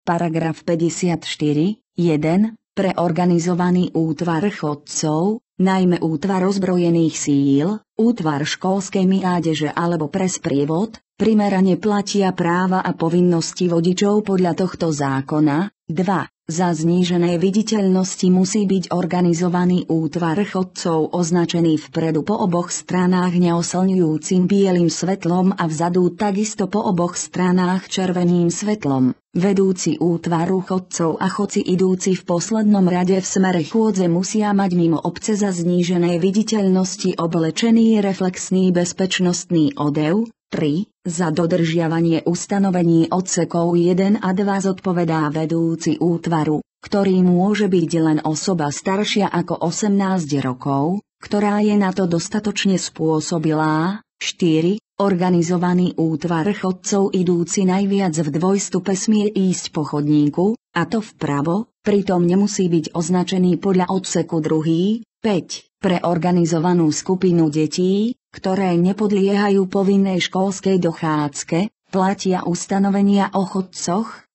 Paragraf 54, 1. Pre organizovaný útvar chodcov, najmä útvar ozbrojených síl, útvar školskej mládeže alebo pre sprievod, primerane platia práva a povinnosti vodičov podľa tohto zákona. 2. Za zníženej viditeľnosti musí byť organizovaný útvar chodcov označený vpredu po oboch stranách neoslňujúcim bielym svetlom a vzadu takisto po oboch stranách červeným svetlom. Vedúci útvaru chodcov a chodci idúci v poslednom rade v smere chôdze musia mať mimo obce za zníženej viditeľnosti oblečený reflexný bezpečnostný odev. 3. Za dodržiavanie ustanovení odsekov 1 a 2 zodpovedá vedúci útvaru, ktorý môže byť len osoba staršia ako 18 rokov, ktorá je na to dostatočne spôsobilá. 4. Organizovaný útvar chodcov idúci najviac v dvojstupe smie ísť po chodníku, a to vpravo, pritom nemusí byť označený podľa odseku 2. 5. Pre organizovanú skupinu detí, ktoré nepodliehajú povinnej školskej dochádzke, platia ustanovenia o chodcoch,